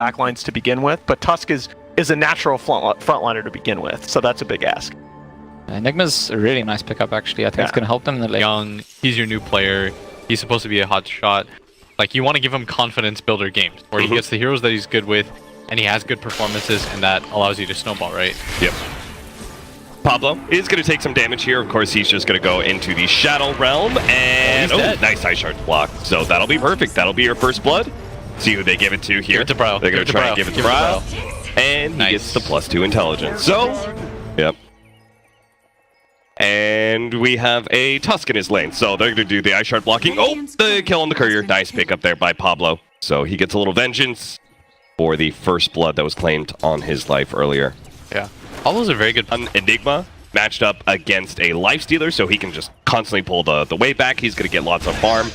backlines to begin with, but Tusk is a natural frontliner to begin with, so that's a big ask. Enigma's a really nice pickup, actually. I think it's going to help them in the late. Young, he's your new player. He's supposed to be a hot shot. Like, you want to give him confidence builder games, where he gets the heroes that he's good with, and he has good performances, and that allows you to snowball, right? Yep. Pablo is going to take some damage here. Of course, he's just going to go into the Shadow Realm, and nice Ice Shard block. So that'll be perfect. That'll be your first blood. See who they give it to here. Give it to Bro. They're going to try and give it to Bro. And he gets the +2 intelligence. So, yep. And we have a Tusk in his lane. So they're going to do the Ice Shard blocking. Oh, the kill on the courier. Nice pick up there by Pablo. So he gets a little vengeance for the first blood that was claimed on his life earlier. Yeah. Pablo's a very good... Enigma matched up against a Lifestealer, so he can just constantly pull the way back. He's going to get lots of farm.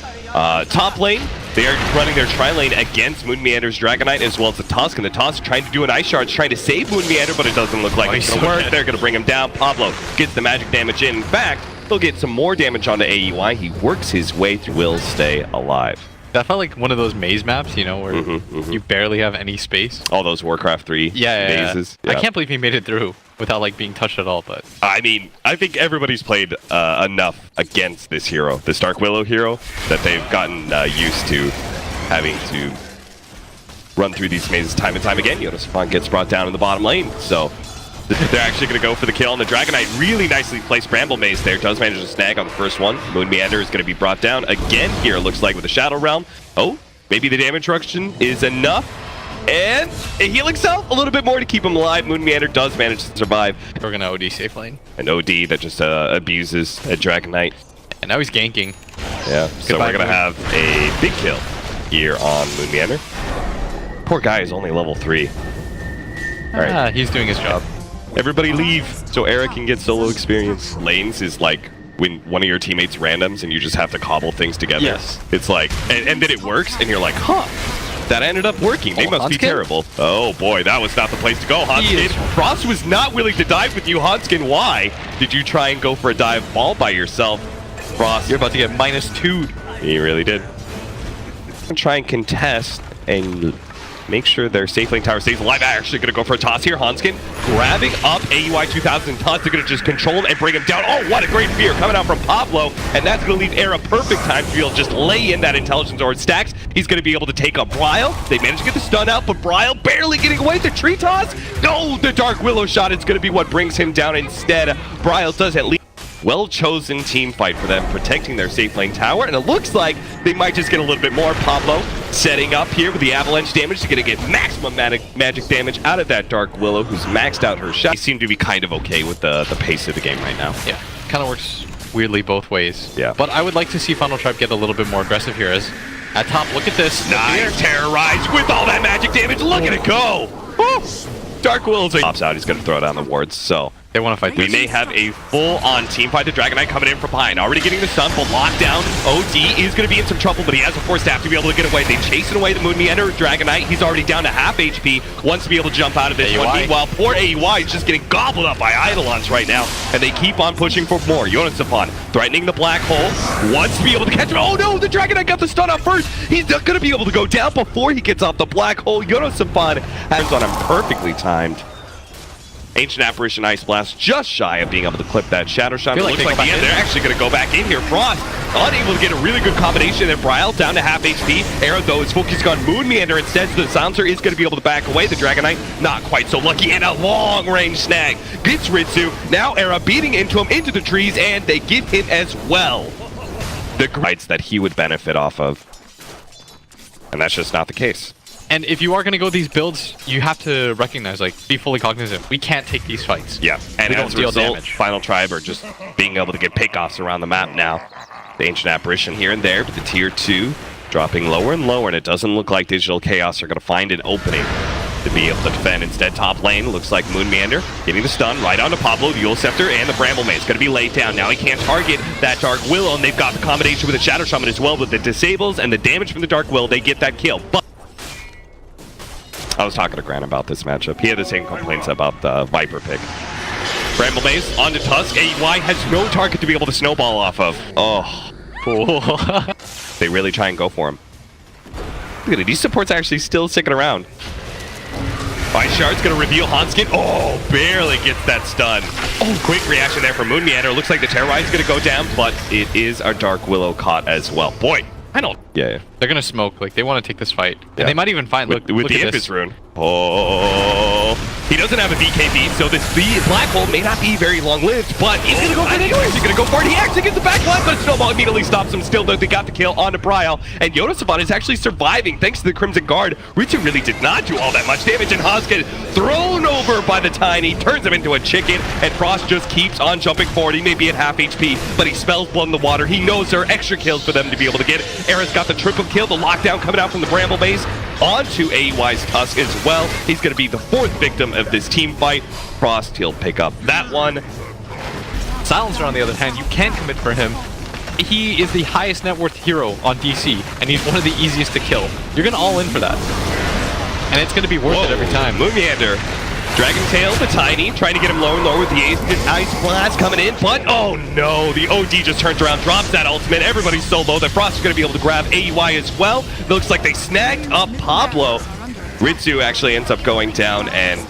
Top lane, they are running their tri-lane against Moon Meander's Dragonite as well as the Tusk, and the Tusk trying to do an Ice Shard, trying to save Moon Meander, but it doesn't look like it's going to work. They're going to bring him down. Pablo gets the magic damage in. In fact, he'll get some more damage onto AEY. He works his way through, will stay alive. That felt like one of those maze maps, you know, where you barely have any space. All those Warcraft 3 mazes. Yeah. I can't believe he made it through without like being touched at all, but... I mean, I think everybody's played enough against this hero, this Dark Willow hero, that they've gotten used to having to run through these mazes time and time again. Yotasupan gets brought down in the bottom lane, so... They're actually going to go for the kill on the Dragonite. Really nicely placed Bramble Maze there. Does manage to snag on the first one. Moon Meander is going to be brought down again here, it looks like, with the Shadow Realm. Oh, maybe the damage reduction is enough. And a healing cell, a little bit more to keep him alive. Moon Meander does manage to survive. We're going to OD safe lane. An OD that just abuses a Dragonite. And now he's ganking. Yeah, so we're going to have a big kill here on Moon Meander. Poor guy is only level 3. All right. He's doing his job. Everybody leave so Eric can get solo experience. Lanes is like when one of your teammates randoms and you just have to cobble things together. Yes. It's like, and then it works and you're like, huh, that ended up working. They must be terrible. Oh boy, that was not the place to go, Hanskin. Frost was not willing to dive with you, Hanskin. Why? Did you try and go for a dive ball by yourself? Frost, you're about to get -2. He really did. I'm gonna try and contest and make sure their safe lane tower stays alive. Actually going to go for a toss here. Hanskin grabbing up AUI 2000 Tusk. They're going to just control him and bring him down. Oh, what a great fear coming out from Pablo. And that's going to leave Era perfect time to be able to just lay in that intelligence or stacks. He's going to be able to take up Bryle. They managed to get the stun out, but Bryle barely getting away. The tree toss. No, the Dark Willow shot is going to be what brings him down instead. Bryle does at least. Well-chosen team fight for them, protecting their safe lane tower, and it looks like they might just get a little bit more. Pablo setting up here with the avalanche damage to get maximum magic damage out of that Dark Willow, who's maxed out her shot. They seem to be kind of okay with the pace of the game right now. Yeah, kind of works weirdly both ways. Yeah. But I would like to see Final Tribe get a little bit more aggressive here as at top, look at this. Nice, terrorized with all that magic damage. Look at it go. Woo. Dark Willow's pops out. He's going to throw down the wards, so... They want to fight this. We may have a full-on team fight. The Dragonite coming in from behind. Already getting the stun, but lockdown. OD is going to be in some trouble, but he has a force staff to be able to get away. They chasing away the Moon Meander. Dragonite, he's already down to half HP. Wants to be able to jump out of this one. Meanwhile, poor AUI is just getting gobbled up by Eidolons right now, and they keep on pushing for more. Yotasupan threatening the black hole. Wants to be able to catch him. Oh no, the Dragonite got the stun out first. He's not going to be able to go down before he gets off the black hole. Yotasupan has on him perfectly timed. Ancient Apparition Ice Blast just shy of being able to clip that Shadow Shot. It looks like the end. They're actually going to go back in here. Frost unable to get a really good combination. And Bryle down to half HP. Arrow though is focusing on Moon Meander instead. So the Silencer is going to be able to back away. The Dragonite not quite so lucky. And a long range snag gets Ritsu. Now Era beating into him into the trees, and they get him as well. The rights that he would benefit off of. And that's just not the case. And if you are going to go these builds, you have to recognize, like, be fully cognizant. We can't take these fights. Yeah, and as a result, Final Tribe are just being able to get pickoffs around the map now. The Ancient Apparition here and there, but the tier 2 dropping lower and lower, and it doesn't look like Digital Chaos are going to find an opening to be able to defend. Instead, top lane looks like Moon Meander getting the stun right onto Pablo, the Yule Scepter, and the Bramble Maze. Going to be laid down. Now he can't target that Dark Willow, and they've got the combination with the Shadow Shaman as well. With the disables and the damage from the Dark Willow, they get that kill. But I was talking to Grant about this matchup. He had the same complaints about the Viper pick. Bramble Maze onto Tusk. AY has no target to be able to snowball off of. Oh, cool. They really try and go for him. Look at it. These supports are actually still sticking around. Ice Shard's gonna reveal Hanskin. Oh, barely gets that stun. Oh, quick reaction there from Moon Meander. Looks like the Terrorize gonna go down, but it is our Dark Willow caught as well. Boy, I don't. Yeah. They're gonna smoke. Like they want to take this fight, and they might even find. Look with the at Impus this. rune. Oh, he doesn't have a BKB, so this black hole may not be very long-lived, but he's gonna go for it anyways. He's gonna go for it. He actually gets the back line, but Snowball immediately stops him. Still, though, they got the kill onto Bryle, and Yonasaban is actually surviving thanks to the Crimson Guard. Ritsu really did not do all that much damage, and Hanskin thrown over by the Tiny, turns him into a chicken, and Frost just keeps on jumping forward. He may be at half HP, but he spells blood in the water. He knows there are extra kills for them to be able to get. Era's got the triple kill, the lockdown coming out from the Bramble base onto AEY's Tusk as well. He's going to be the 4th victim of this team fight. Frost, he'll pick up that one. Silencer, on the other hand, you can commit for him. He is the highest net worth hero on DC, and he's one of the easiest to kill. You're going to all in for that. And it's going to be worth it every time. Moon Meander. Dragon Tail, the Tiny, trying to get him lower and lower with the Ice Blast coming in, but oh no, the OD just turns around, drops that ultimate. Everybody's so low that Frost is going to be able to grab AEY as well. It looks like they snagged up Pablo. Ritsu actually ends up going down, and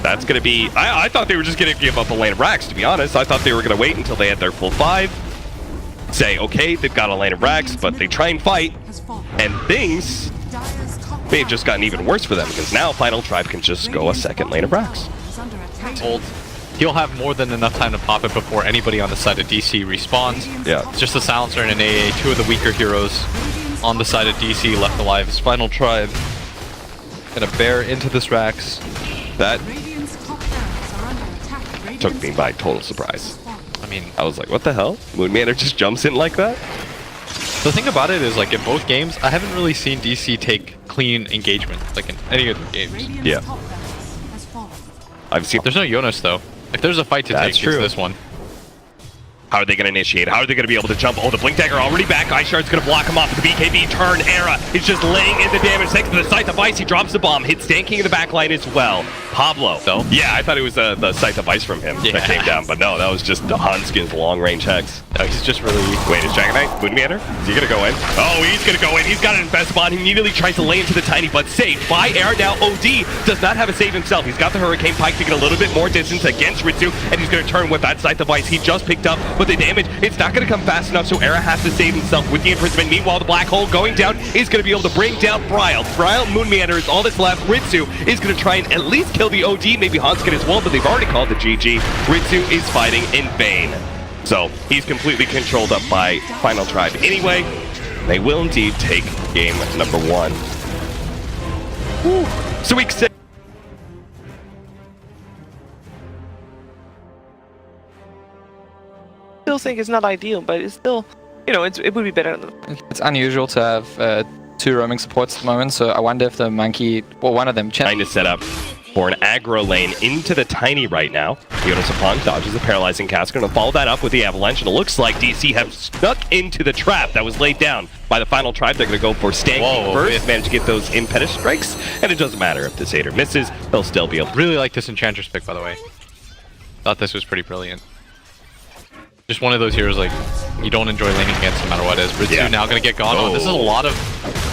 that's going to be... I thought they were just going to give up a lane of racks, to be honest. I thought they were going to wait until they had their full 5. Say, okay, they've got a lane of racks, but they try and fight, and things may have just gotten even worse for them, because now Final Tribe can just go a second lane of racks. Old. He'll have more than enough time to pop it before anybody on the side of DC respawns. Yeah. It's just a Silencer and an AA, 2 of the weaker heroes on the side of DC left alive. His Final Tribe gonna bear into this racks. That took me by total surprise. I mean, I was like, what the hell? Moon Meander just jumps in like that? the thing about it is, like, in both games, I haven't really seen DC take clean engagement, like in any of the games. Yeah. I've seen... There's no Jonas, though. If there's a fight to take, it's this one. How are they going to initiate? How are they going to be able to jump? Oh, the Blink Dagger already back. Ice Shard's going to block him off with the BKB turn. Era is just laying in the damage. Thanks to the Scythe of Ice, he drops the bomb. Hits Stanking in the backline as well. Pablo. So? Yeah, I thought it was the Scythe of Ice from him that came down, but no, that was just the Hanskin's long-range hex. No, he's just really weak. Wait, is Dragon Knight Moon Meander? Is he going to go in? Oh, he's going to go in. He's got an Infest Bond. He immediately tries to lay into the Tiny, but saved by Era. Now OD does not have a save himself. He's got the Hurricane Pike to get a little bit more distance against Ritsu, and he's going to turn with that Scythe of Ice he just picked up, but the damage, it's not going to come fast enough, so Era has to save himself with the imprisonment. Meanwhile, the Black Hole going down is going to be able to bring down Bryle. Bryle, Moon Meander is all that's left. Ritsu is going to try and at least kill the OD, maybe Hanskin as well, but they've already called the GG. Ritsu is fighting in vain. So, he's completely controlled up by Final Tribe. Anyway, they will indeed take game number 1. Woo. So week 6. Still think it's not ideal, but it's still, you know, it would be better. It's unusual to have 2 roaming supports at the moment, so I wonder if the monkey, or one of them, Trying to set up for an aggro lane into the Tiny right now. Yonasapan dodges the Paralyzing Cast, going to follow that up with the Avalanche, and it looks like DC have stuck into the trap that was laid down by the Final Tribe. They're going to go for Stanking first, manage to get those Impetus Strikes, and it doesn't matter if the Satyr misses, they'll still be able to... Really like this Enchantress pick, by the way. Thought this was pretty brilliant. Just one of those heroes, like, you don't enjoy laning against no matter what it is. Ritsu now going to get gone. Oh, this is a lot of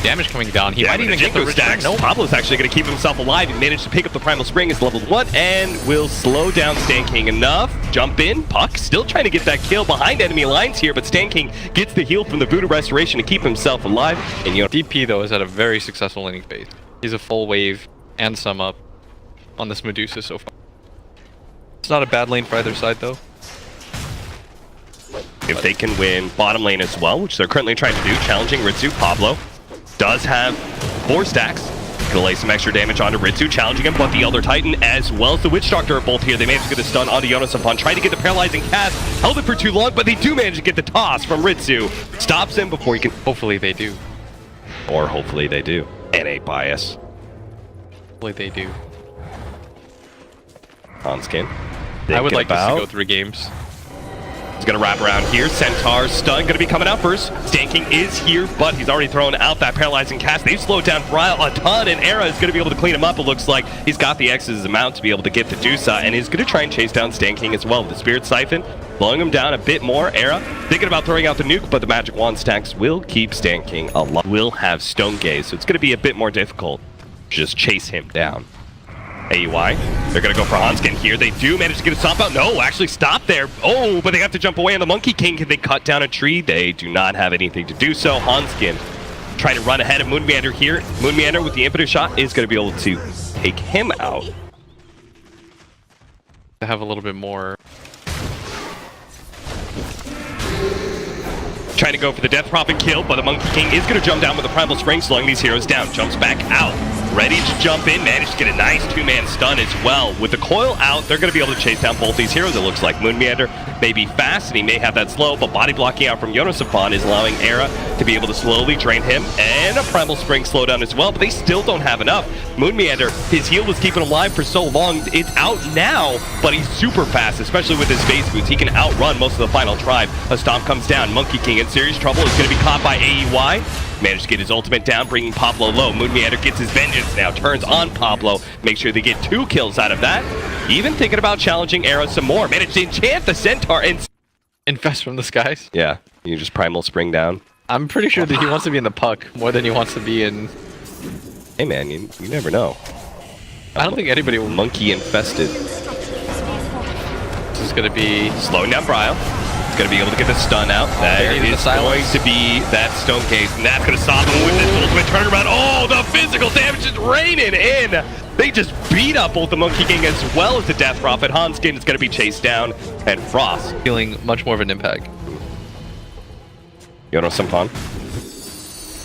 damage coming down. He might even get the stacks. No. Pablo's actually going to keep himself alive. He managed to pick up the Primal Spring as level 1 and will slow down Stanking enough. Jump in. Puck still trying to get that kill behind enemy lines here, but Stanking gets the heal from the Voodoo Restoration to keep himself alive. And DP, though, has had a very successful laning phase. He's a full wave and some up on this Medusa so far. It's not a bad lane for either side, though. If they can win bottom lane as well, which they're currently trying to do, challenging Ritsu. Pablo does have 4 stacks. Gonna lay some extra damage onto Ritsu, challenging him, but the Elder Titan as well as the Witch Doctor are both here. They managed to get a stun onto Yonasapan, trying to get the Paralyzing Cast. Held it for too long, but they do manage to get the toss from Ritsu. Stops him before he can... Hopefully they do. Or hopefully they do. NA bias. Hopefully they do. Hanskin. I would like this to go 3 games. He's going to wrap around here. Centaur's stun going to be coming out first. Stanking is here, but he's already thrown out that Paralyzing Cast. They've slowed down Bryle a ton, and Era is going to be able to clean him up. It looks like he's got the X's amount to be able to get the Dusa, and he's going to try and chase down Stanking as well. The Spirit Siphon blowing him down a bit more. Era thinking about throwing out the nuke, but the Magic Wand stacks will keep Stanking alive. Will have Stone Gaze, so it's going to be a bit more difficult to just chase him down. AUI. They're going to go for Hanskin here. They do manage to get a stomp out. No, actually stop there. Oh, but they have to jump away on the Monkey King. Can they cut down a tree? They do not have anything to do so. Hanskin trying to run ahead of Moonmeander here. Moonmeander with the impetus shot is going to be able to take him out. To have a little bit more. Trying to go for the Death Prophet kill, but the Monkey King is going to jump down with the Primal Spring, slowing these heroes down. Jumps back out. Ready to jump in. Managed to get a nice two-man stun as well. With the coil out, they're going to be able to chase down both these heroes. It looks like Moonmeander may be fast, and he may have that slow, but body blocking out from Yonosafan is allowing Era to be able to slowly drain him, and a Primal Spring slowdown as well, but they still don't have enough. Moonmeander, his heal was keeping him alive for so long. It's out now, but he's super fast, especially with his phase boots. He can outrun most of the final tribe. A stomp comes down. Monkey King in serious trouble. Is going to be caught by AEY. Managed to get his ultimate down, bringing Pablo low. Moonmeander gets his vengeance now, turns on Pablo. Make sure they get 2 kills out of that. Even thinking about challenging Era some more. Managed to enchant the Centaur and... Infest from the skies. Yeah, you just Primal Spring down. I'm pretty sure that he wants to be in the puck more than he wants to be in... Hey man, you never know. I don't think anybody will... Monkey infested. This is going to be... Slowing down Bryle. Going to be able to get the stun out. That is going to be that Stone Case, and that's going to stop him with this ultimate turnaround. Oh, the physical damage is raining in. They just beat up both the Monkey King as well as the Death Prophet. Hanskin is going to be chased down, and Frost feeling much more of an impact. Yonosafan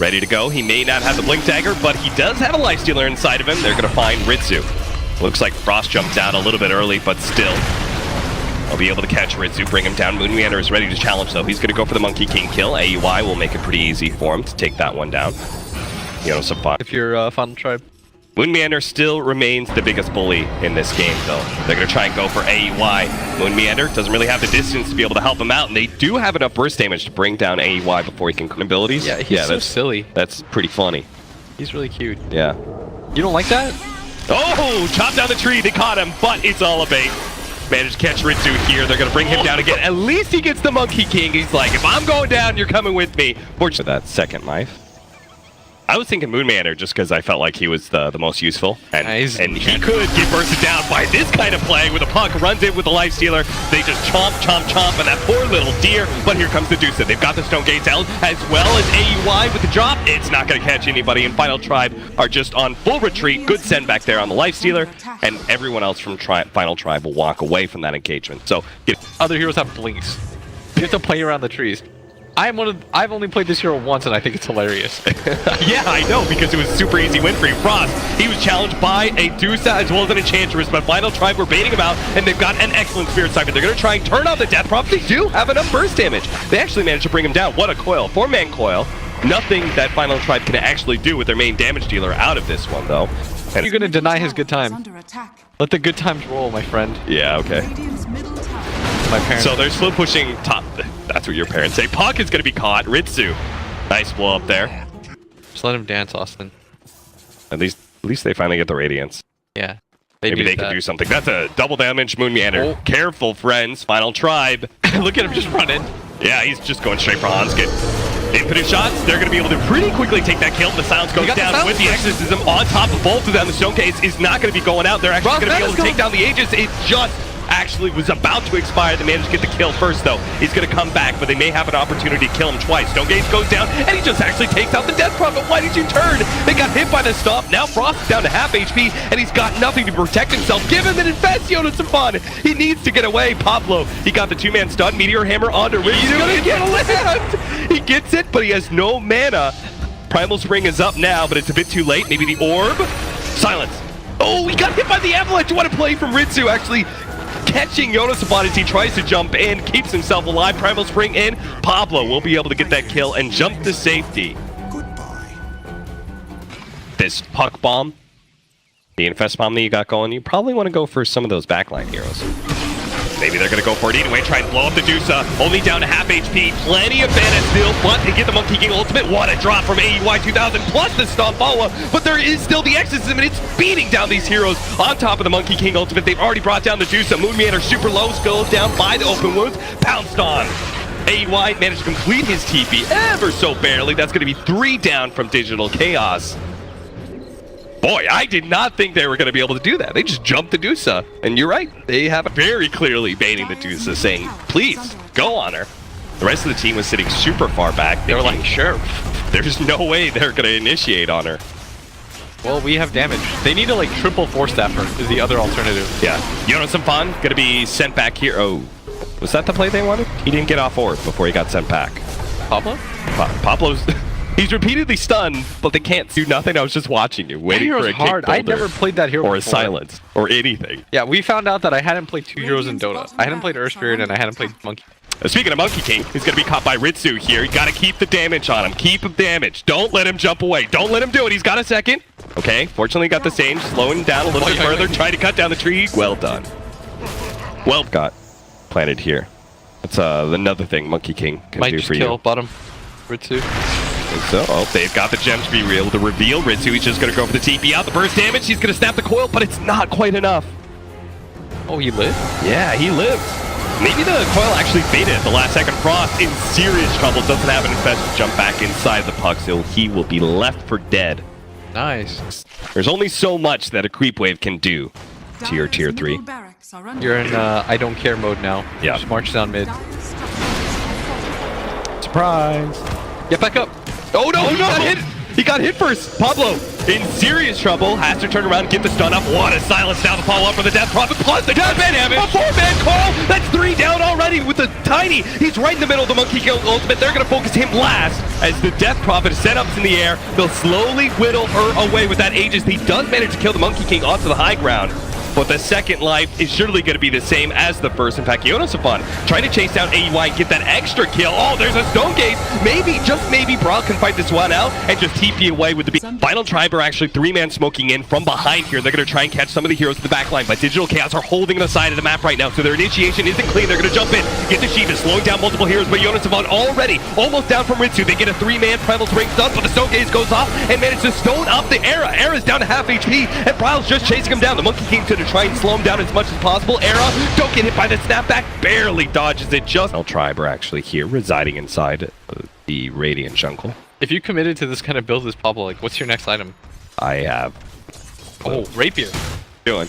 ready to go. He may not have the Blink Dagger, but he does have a Life Stealer inside of him. They're going to find Ritsu. Looks like Frost jumped out a little bit early, but still. I'll be able to catch Ritsu, bring him down. Moonmeander is ready to challenge, though. He's going to go for the Monkey King kill. AUI will make it pretty easy for him to take that one down. Yonosafan. If you're Final Tribe. Moonmeander still remains the biggest bully in this game, though. They're going to try and go for AUI. Moonmeander doesn't really have the distance to be able to help him out, and they do have enough burst damage to bring down AUI before he can abilities. Yeah, he's so silly. That's pretty funny. He's really cute. Yeah. You don't like that? Oh, chop down the tree. They caught him, but it's all a bait. Managed to catch Ritsu here. They're going to bring him down again. At least he gets the Monkey King. He's like, if I'm going down, you're coming with me. For that second life. I was thinking Moonmeander just because I felt like he was the most useful. And he could get bursted down by this kind of play with a puck. Runs in with the Life Stealer. They just chomp, chomp, chomp on that poor little deer. But here comes the Dusa. They've got the Stone Gates out as well as AUI with the drop. It's not going to catch anybody. And Final Tribe are just on full retreat. Good send back there on the Life Stealer. And everyone else from Final Tribe will walk away from that engagement. So other heroes have blinks. You have to play around the trees. I've only played this hero once, and I think it's hilarious. Yeah, I know, because it was a super easy win for you. Frost, he was challenged by a Dusa as well as an Enchantress, but Final Tribe were baiting him out, and they've got an excellent Spirit Siphon. They're going to try and turn on the Death Prophet. They do have enough burst damage. They actually managed to bring him down. What a coil. 4-man coil. Nothing that Final Tribe can actually do with their main damage dealer out of this one, though. And you're going to deny his good time. Let the good times roll, my friend. Yeah, okay. My parents. So they're slow pushing top. That's what your parents say. Puck is going to be caught. Ritsu. Nice blow up there. Just let him dance, Austin. At least they finally get the Radiance. Yeah. Maybe they can do something. That's a double damage Moonmeander. Oh. Careful, friends. Final Tribe. Look at him just running. Yeah, he's just going straight for Hanskin. Infinite shots. They're going to be able to pretty quickly take that kill. The silence goes down with the exorcism on top of both of them. The Stone Case is not going to be going out. They're actually going to be able to take down the Aegis. It just actually was about to expire. They managed to get the kill first, though. He's going to come back, but they may have an opportunity to kill him twice. Stone Gaze goes down, and he just actually takes out the Death Prophet. Why did you turn? They got hit by the stomp. Now Frost is down to half HP, and he's got nothing to protect himself. Give him an Infestion some fun. He needs to get away. Pablo, he got the 2-man stun. Meteor Hammer onto Ritsu. He's going to get left. He gets it, but he has no mana. Primal Spring is up now, but it's a bit too late. Maybe the Orb. Silence. Oh, he got hit by the Avalanche. What a play from Ritsu, actually. Catching Yonosafan as he tries to jump in, keeps himself alive. Primal Spring in. Pablo will be able to get that kill and jump to safety. This Puck Bomb, the Infest Bomb that you got going, you probably want to go for some of those backline heroes. Maybe they're going to go for it anyway, try and blow up the Dusa. Only down to half HP, plenty of mana still, but they get the Monkey King ultimate. What a drop from AUI 2000, plus the stomp follow-up. But there is still the exorcism, and it's beating down these heroes on top of the Monkey King ultimate. They've already brought down the Dusa. Moonmeander super low, goes down by the open wounds, pounced on. AUI managed to complete his TP ever so barely. That's going to be 3 down from Digital Chaos. Boy, I did not think they were going to be able to do that. They just jumped the Dusa. And you're right. They have very clearly baiting the Dusa, saying, please, go on her. The rest of the team was sitting super far back. They were like, sure. There's no way they're going to initiate on her. Well, we have damage. They need to like triple force staff her is the other alternative. Yeah. Yonosampan going to be sent back here. Oh, was that the play they wanted? He didn't get off orb before he got sent back. Pablo? Pablo's... He's repeatedly stunned, but they can't do nothing. I was just watching you, waiting for a kick hard. I never played that hero or before. a silence, or anything. Yeah, we found out that I hadn't played 2 heroes in Dota. I hadn't played Earth Spirit and I hadn't played Monkey. Speaking of Monkey King, he's going to be caught by Ritsu here. You got to keep the damage on him. Keep him damaged. Don't let him jump away. Don't let him do it. He's got a second. Okay, fortunately got the same. Slowing down a little bit further. Trying to cut down the tree. Well done. Well got planted here. That's another thing Monkey King can Might do just for kill you. bottom. Ritsu. So, oh, they've got the gems to be able to reveal Ritsu. He's just going to go for the TP out. The burst damage. He's going to snap the coil, but it's not quite enough. Oh, he lived? Yeah, he lived. Maybe the coil actually faded at the last second. Frost in serious trouble. Doesn't have an infest to jump back inside the puck, so he will be left for dead. Nice. There's only so much that a creep wave can do to your tier 3. You're in I don't care mode now. Yeah. Just march down mid. Surprise. Get back up. Oh no, he got hit! He got hit first! Pablo in serious trouble. Has to turn around, get the stun up. What a silence down the follow-up for the Death Prophet, plus the death damage! A 4-man call! That's 3 down already with the Tiny! He's right in the middle of the Monkey King ultimate. They're gonna focus him last. As the Death Prophet is set up in the air, they'll slowly whittle her away with that Aegis. He does manage to kill the Monkey King onto the high ground. But the second life is surely going to be the same as the first. In fact, Yonosafan trying to chase down AUI and get that extra kill. Oh, there's a Stone Gaze. Maybe, just maybe, Brawl can fight this one out and just TP away with the Final Tribe are actually 3-man smoking in from behind here. They're going to try and catch some of the heroes in the back line, but Digital Chaos are holding the side of the map right now, so their initiation isn't clean. They're going to jump in, get the Shiva, slowing down multiple heroes, but Yonosafan already almost down from Ritsu. They get a 3-man Primal Terrain stun, but the Stone Gaze goes off and manages to stone up the Era. Era's down to half HP, and Brawl's just chasing him down. The Monkey King's going to try and slow him down as much as possible. Era, don't get hit by the snapback, barely dodges it. Just Final Tribe are actually here, residing inside the Radiant Jungle. If you committed to this kind of build as Pablo, like, what's your next item? I have. Oh, Rapier. Doing.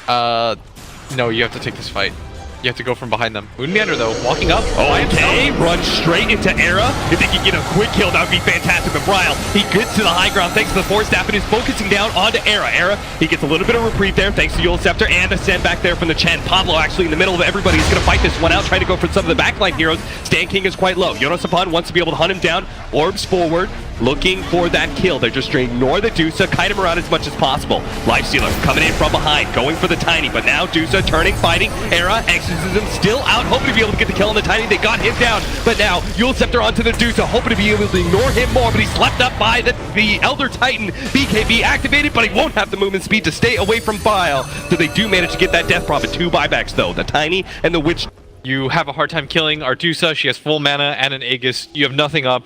No, you have to take this fight. You have to go from behind them. Moon Meander, though, walking up. Okay, run straight into Era. If they can get a quick kill, that would be fantastic. But Bryle, he gets to the high ground thanks to the Force Staff and is focusing down onto Era. Era, he gets a little bit of reprieve there thanks to Yule Scepter and the send back there from the Chen. Pablo actually in the middle of everybody. He's going to fight this one out, trying to go for some of the backline heroes. Stan King is quite low. Yonosapon wants to be able to hunt him down. Orbs forward, looking for that kill. They're just trying to ignore the Dusa, kite him around as much as possible. Lifestealer coming in from behind, going for the Tiny, but now Dusa turning, fighting. Era, Exorcism still out, hoping to be able to get the kill on the Tiny. They got him down, but now Yule Scepter onto the Dusa, hoping to be able to ignore him more, but he's slapped up by the Elder Titan. BKB activated, but he won't have the movement speed to stay away from Bile. So they do manage to get that Death Prophet. 2 buybacks though, the Tiny and the Witch. You have a hard time killing Ardusa. She has full mana and an Aegis. You have nothing up.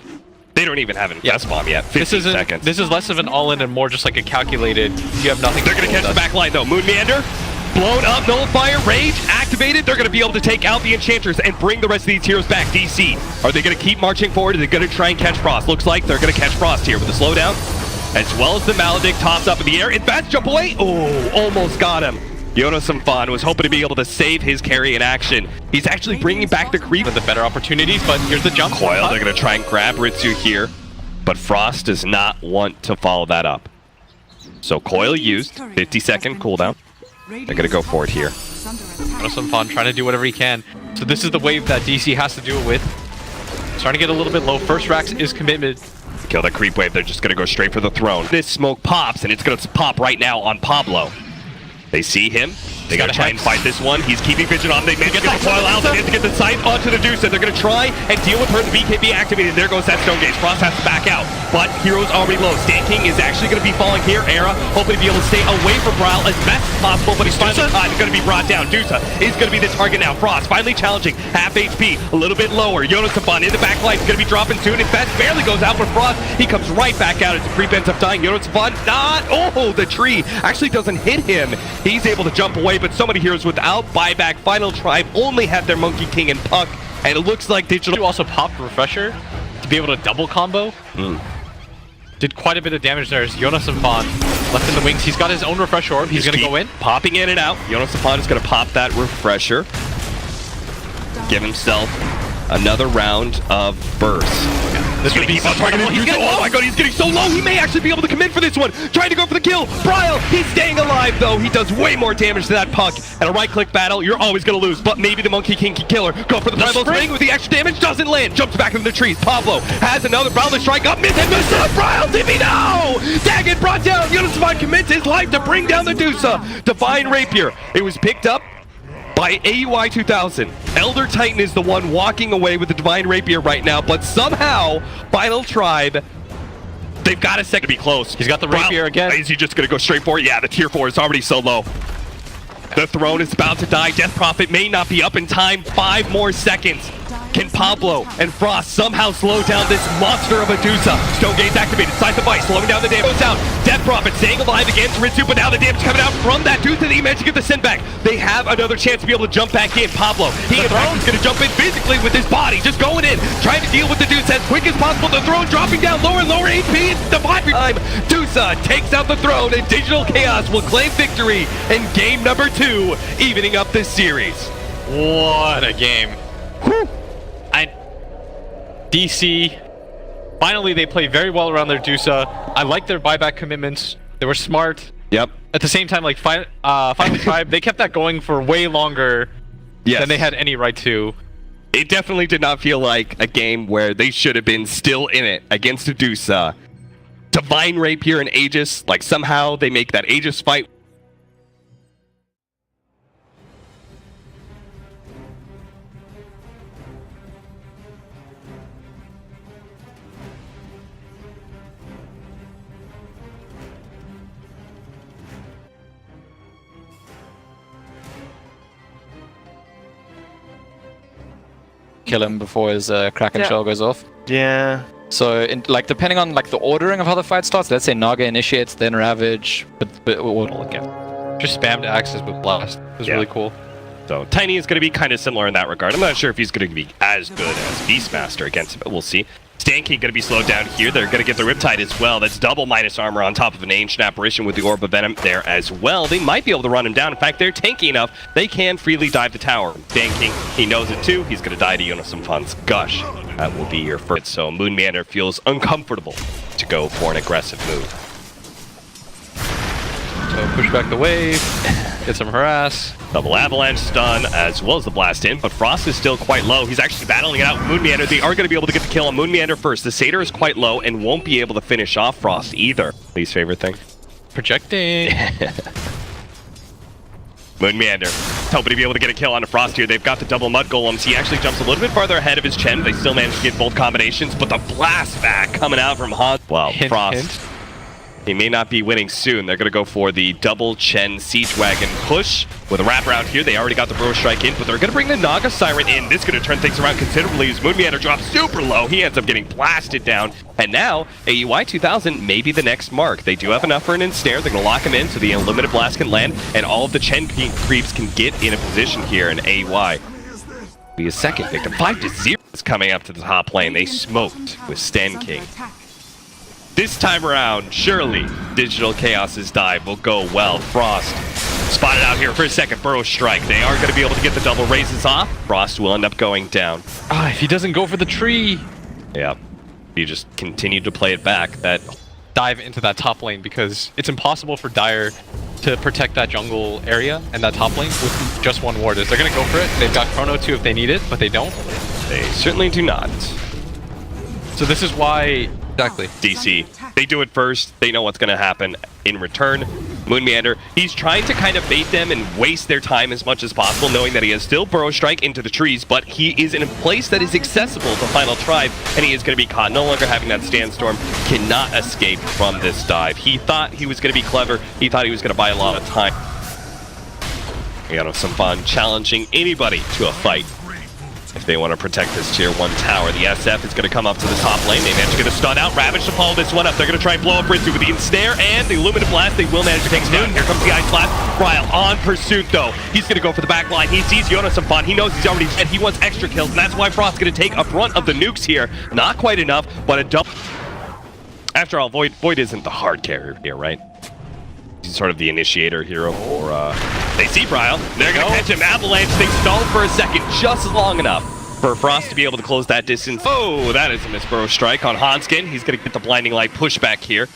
They don't even have an Invest Bomb yet. 15 seconds. This is less of an all-in and more just like a calculated. You have nothing. They're going to catch the back line though. Moon Meander, blown up, Nullifier, Rage, activated. They're going to be able to take out the Enchanters and bring the rest of these heroes back. DC, are they going to keep marching forward? Are they going to try and catch Frost? Looks like they're going to catch Frost here with the slowdown. As well as the Maledict tops up in the air. Advance jump away. Oh, almost got him. Yonosafan was hoping to be able to save his carry in action. He's actually bringing back the creep. The better opportunities, but here's the jump. Coil, they're going to try and grab Ritsu here. But Frost does not want to follow that up. So Coil used, 50-second cooldown. They're going to go for it here. Yonosafan trying to do whatever he can. So this is the wave that DC has to do it with. Starting to get a little bit low. First Rax is committed. Kill the creep wave, they're just going to go straight for the throne. This smoke pops, and it's going to pop right now on Pablo. They see him. They got to try and fight this one. He's keeping vision on. They manage to get the coil out. They have to get the sight onto the Dusa. They're going to try and deal with her. The BKB activated. There goes that Stone Gaze. Frost has to back out. But heroes already low. Stan King is actually going to be falling here. Era hoping to be able to stay away from Brawl as best as possible. But he's finally going to be brought down. Dusa is going to be the target now. Frost finally challenging. Half HP. A little bit lower. Yonosafan in the back line. Is going to be dropping soon. In fact, barely goes out for Frost. He comes right back out as the creep ends up dying. Yonosafan not. Oh, the tree actually doesn't hit him. He's able to jump away. But so many heroes without buyback. Final Tribe only had their Monkey King and Puck, and it looks like Digital also popped Refresher to be able to double combo. Did quite a bit of damage there as Yonosafan Left in the wings. He's got his own refresh orb. He's going to go in. Popping in and out. Jonas Safan is going to pop that refresher. Give himself another round of burst. This would be oh my god, he's getting so low. He may actually be able to come in for this one. Trying to go for the kill. Bryle, he's staying alive though. He does way more damage to that puck. And a right-click battle, you're always going to lose. But maybe the Monkey King can kill her. Go for the primal spring with the extra damage. Doesn't land. Jumps back into the trees. Pablo has another Bryle strike up. Miss and miss up. Bryle, Timmy, no! Daggett brought down. Jonas Safan commits his life to bring down the Dusa. Divine Rapier. It was picked up by AUI 2000. Elder Titan is the one walking away with the Divine Rapier right now, but somehow, Final Tribe, they've got a second to be close. He's got the Rapier again. Is he just going to go straight for it? Yeah, the tier 4 is already so low. The throne is about to die. Death Prophet may not be up in time. 5 more seconds. Can Pablo and Frost somehow slow down this monster of a Dusa? Stonegate's activated. Scythe of Ice slowing down the damage. Goes out. Death Prophet staying alive against Ritsu, but now the damage coming out from that Dusa that he managed to get the send back. They have another chance to be able to jump back in. Pablo, he's going to jump in physically with his body, just going in, trying to deal with the Dusa as quick as possible. The throne dropping down lower and lower HP. It's the time. Dusa takes out the throne, and Digital Chaos will claim victory in game number 2, evening up this series. What a game. Whew. DC, finally they play very well around their Dusa. I like their buyback commitments. They were smart. Yep. At the same time, like Final Tribe, they kept that going for way longer than they had any right to. It definitely did not feel like a game where they should have been still in it against a Dusa. Divine Rapier and Aegis, like somehow they make that Aegis fight. Kill him before his Kraken shell goes off. Yeah. So, depending on the ordering of how the fight starts, let's say Naga initiates, then Ravage, but we'll look at. Just spammed axes with Blast. It was really cool. So Tiny is going to be kind of similar in that regard. I'm not sure if he's going to be as good as Beastmaster against him, but we'll see. Stan King going to be slowed down here. They're going to get the Riptide as well. That's double minus armor on top of an Ancient Apparition with the Orb of Venom there as well. They might be able to run him down. In fact, they're tanky enough. They can freely dive the tower. Stan King, he knows it too. He's going to die to Jonas Safan's Gush. That will be your first. So Moon Meander feels uncomfortable to go for an aggressive move. So push back the wave, get some harass. Double Avalanche stun as well as the blast in, but Frost is still quite low. He's actually battling it out with Moon Meander. They are going to be able to get the kill on Moon Meander first. The Satyr is quite low and won't be able to finish off Frost either. Least favorite thing? Projecting. Moon Meander hoping to be able to get a kill on the Frost here. They've got the double Mud Golems. He actually jumps a little bit farther ahead of his Chen. They still manage to get both combinations, but the blast back coming out from Han. Wow, Frost. He may not be winning soon. They're going to go for the double Chen Siege Wagon push with a wraparound here. They already got the Bro Strike in, but they're going to bring the Naga Siren in. This is going to turn things around considerably as Moon Meander drops super low. He ends up getting blasted down. And now, AUI 2000 may be the next mark. They do have enough for an ensnare. They're going to lock him in so the Unlimited Blast can land, and all of the Chen creeps can get in a position here in AUI. Be a second victim. 5-0 is coming up to the top lane. They smoked with Stan King. This time around, surely Digital Chaos's dive will go well. Frost spotted out here for a second. Burrow Strike. They are going to be able to get the double raises off. Frost will end up going down. If he doesn't go for the tree. Yeah. You just continue to play it back. That dive into that top lane, because it's impossible for Dire to protect that jungle area and that top lane with just one ward. They're going to go for it. They've got Chrono too if they need it, but they don't. They certainly do not. So this is why... Exactly. DC. They do it first. They know what's going to happen in return. Moon Meander, he's trying to kind of bait them and waste their time as much as possible, knowing that he has still Burrow Strike into the trees, but he is in a place that is accessible to Final Tribe, and he is going to be caught. No longer having that Sandstorm, cannot escape from this dive. He thought he was going to be clever. He thought he was going to buy a lot of time. We got some fun challenging anybody to a fight. If they want to protect this tier 1 tower, the SF is going to come up to the top lane. They manage to get a stun out. Ravage to follow this one up. They're going to try and blow up Ritsu with the ensnare and the Illuminative Blast. They will manage to take Noon. Here comes the Ice Blast. Bryle on pursuit, though. He's going to go for the back line. He sees Jonas Safan. He knows he's already dead. He wants extra kills, and that's why Frost's going to take a brunt of the nukes here. Not quite enough, but a double. After all, Void isn't the hard carrier here, right? He's sort of the initiator hero for, they see Bryle. They're going to catch him. Avalanche, they stalled for a second, just long enough for Frost to be able to close that distance. Oh, that is a missed burrow strike on Hanskin. He's going to get the blinding light pushback here.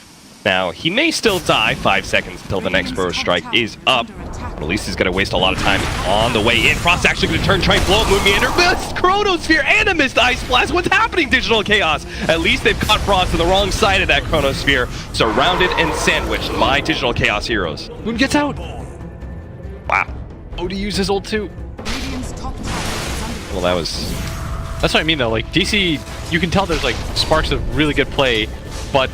Now, he may still die 5 seconds until the next burrow strike is up. But at least he's going to waste a lot of time on the way in. Frost actually going to turn, try and blow up Moon Meander. Missed Chronosphere and a missed Ice Blast. What's happening, Digital Chaos? At least they've caught Frost on the wrong side of that Chronosphere. Surrounded and sandwiched by Digital Chaos heroes. Moon gets out. Wow. Odie used his ult too. Well, that was... That's what I mean though, like DC, you can tell there's like sparks of really good play, but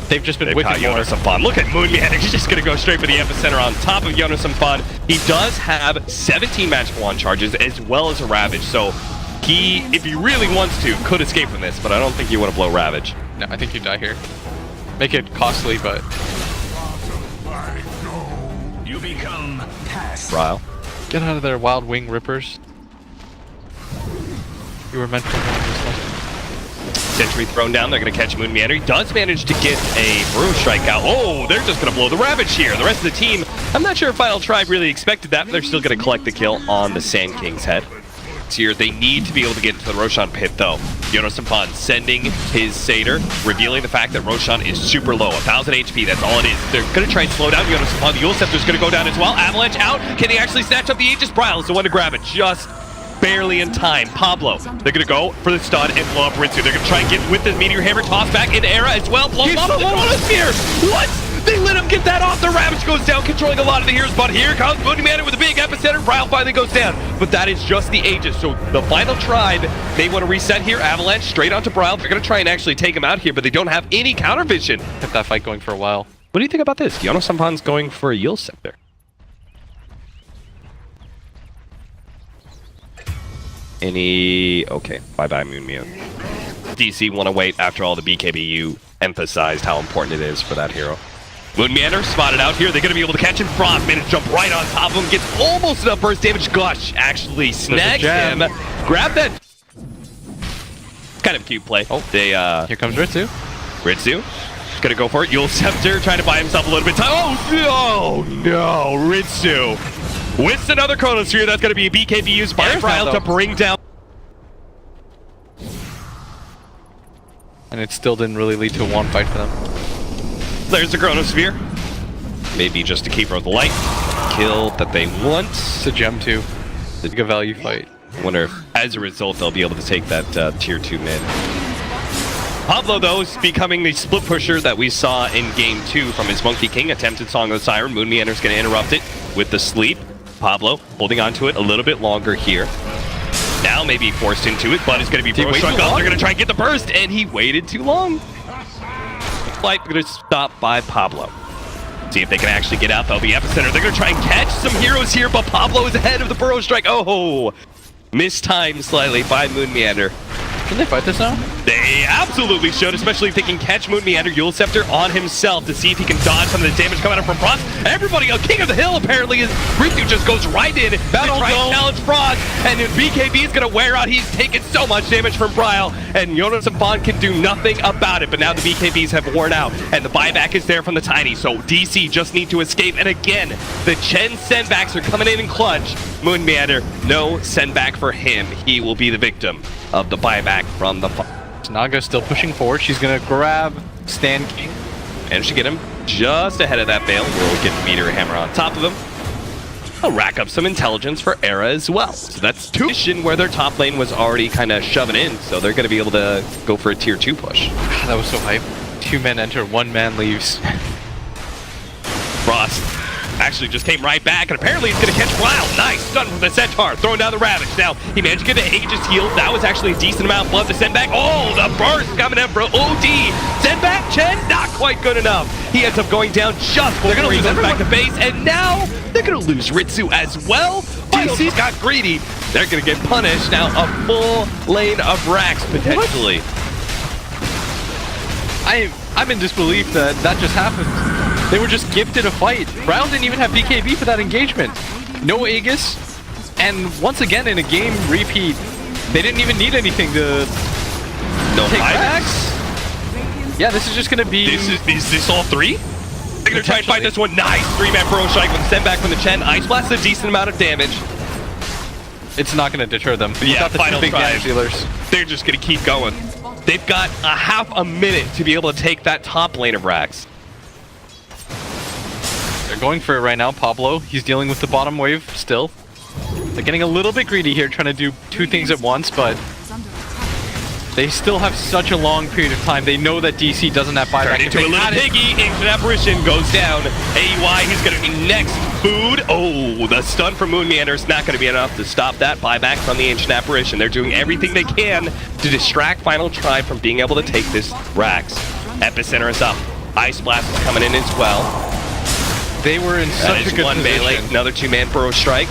they've just been whipping more. Jonas Fun. Look at Moon Meander. He's just going to go straight for the epicenter on top of Jonas Fun. He does have 17 magical wand charges as well as a Ravage, so he, if he really wants to, could escape from this, but I don't think you want to blow Ravage. No, I think you die here. Make it costly, but... You become passive. Bryle. Get out of there, Wild Wing Rippers. You were meant for more of this one. Sentry thrown down. They're going to catch Moon Meander. He does manage to get a Burrow strike out. Oh, they're just going to blow the Ravage here. The rest of the team, I'm not sure if Final Tribe really expected that, but they're still going to collect the kill on the Sand King's head. Here, they need to be able to get into the Roshan pit, though. Jonas Fun sending his Satyr, revealing the fact that Roshan is super low, 1,000 HP, that's all it is. They're going to try and slow down Jonas Fun. The Yule Scepter's going to go down as well. Avalanche out. Can he actually snatch up the Aegis? Bryle is the one to grab it. Just barely in time. Pablo, they're going to go for the stun and blow up Ritsu. They're going to try and get with the Meteor Hammer, toss back into Era as well. Blow up the Chronosphere. What? They let him get that off. The Ravage goes down, controlling a lot of the heroes, but here comes Moon Meander with a big epicenter. Bryle finally goes down, but that is just the Aegis. So the Final Tribe, they want to reset here. Avalanche straight onto Bryle. They're going to try and actually take him out here, but they don't have any counter vision. Kept that fight going for a while. What do you think about this? Jonas Fun's going for a Yule Scepter. Okay, bye-bye Moon Meander. DC want to wait after all the BKBU emphasized how important it is for that hero. Moon Meander spotted out here. They're going to be able to catch him. Frost managed to jump right on top of him. Gets almost enough burst damage. Gush actually snags him. Grab that. Kind of cute play. Oh, here comes Ritsu. Ritsu going to go for it. Yule Scepter trying to buy himself a little bit of time. Oh no, Ritsu with another Chronosphere. That's going to be a BKB used by Bryle to bring down. And it still didn't really lead to a one fight for them. There's the Chronosphere. Maybe just a Keeper of the Light. Kill that they want. It's a gem too. It's a value fight. I wonder if, as a result, they'll be able to take that tier 2 mid. Pablo, though, is becoming the split pusher that we saw in Game 2 from his Monkey King. Attempted Song of the Siren. Moon Meander's going to interrupt it with the sleep. Pablo holding on to it a littleit longer here. Now maybe forced into it, but it's going to be Burrow Strike up. They're going to try and get the burst, and he waited too long. Flight going to stop by Pablo. See if they can actually get out, though. The epicenter, they're going to try and catch some heroes here, but Pablo is ahead of the Burrow Strike. Oh, mistimed slightly by Moon Meander. Can they fight this now? They absolutely should, especially if they can catch Moon Meander, Yule Scepter on himself to see if he can dodge some of the damage coming out from Frost. Everybody, King of the Hill apparently is. Ritsu just goes right in, battle right, challenge Frost, and then BKB is going to wear out. He's taken so much damage from Bryle, and Jonas Fun can do nothing about it. But now the BKBs have worn out, and the buyback is there from the Tiny, so DC just need to escape. And again, the Chen sendbacks are coming in clutch. Moon Meander, no sendback for him. He will be the victim of the buyback from the Naga still pushing forward. She's gonna grab Sand King. Managed to get him just ahead of that Veil. We'll get the Meteor Hammer on top of him. I'll rack up some intelligence for Era as well. So that's 2 position where their top lane was already kind of shoving in, so they're gonna be able to go for a tier 2 push. That was so hype. 2 men enter, 1 man leaves. Frost actually just came right back, and apparently he's going to catch Bryle. Nice stun from the Centaur, throwing down the Ravage. Now, he managed to get the Aegis heal. That was actually a decent amount of blood to send back. Oh, the burst coming in for OD. Send back Chen, not quite good enough. He ends up going down just before he goes back to base, and now they're going to lose Ritsu as well. DC's got greedy. They're going to get punished. Now, a full lane of racks, potentially. I'm in disbelief that just happened. They were just gifted a fight. Bryle didn't even have BKB for that engagement. No Aegis. And once again, in a game repeat, they didn't even need anything to take backs. Yeah, this is just going to be... Is this all 3? They're gonna try and fight this one. Nice 3-man Burrow Strike with the send back from the Chen. Ice Blast is a decent amount of damage. It's not going to deter them. Yeah, Got the final two big try. damage dealers. They're just gonna keep going. They've got a half a minute to be able to take that top lane of Rax. They're going for it right now. Pablo, he's dealing with the bottom wave still. They're getting a little bit greedy here, trying to do two things at once, but they still have such a long period of time. They know that DC doesn't have buyback. Turned into a little piggy. Ancient Apparition goes down. AUI, he's going to be next. Food. Oh, the stun from Moon Meander is not going to be enough to stop that buyback from the Ancient Apparition. They're doing everything they can to distract Final Tribe from being able to take this Rax. Epicenter is up. Ice Blast is coming in as well. They were in such a good one position. melee, another 2-man Burrow Strike.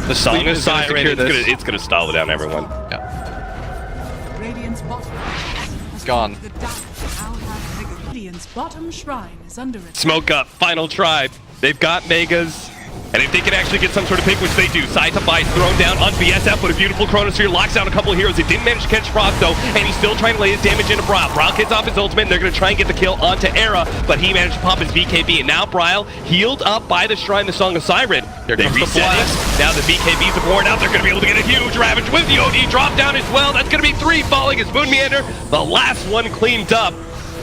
The Song of Siren, it's going to stall down everyone. Yeah. Gone. Radiant's bottom shrine is under attack. Smoke up, Final Tribe. They've got Megas. And if they can actually get some sort of pick, which they do, Scythe Bites thrown down on BSF, but a beautiful Chronosphere locks down a couple of heroes. He didn't manage to catch Frost though, and he's still trying to lay his damage into Bryle. Bryle gets off his ultimate, and they're going to try and get the kill onto Era, but he managed to pop his BKB, and now Bryle, healed up by the Shrine, the Song of Siren. They reset it. Now the BKBs are born out. They're going to be able to get a huge Ravage with the OD drop down as well. That's going to be 3 falling as Moon Meander, the last one cleaned up.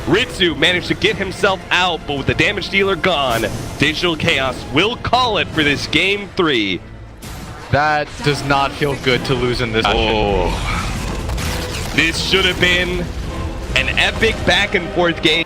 Ritsu managed to get himself out, but with the damage dealer gone, Digital Chaos will call it for this game 3. That does not feel good to lose in this. Oh, this should have been an epic back and forth game.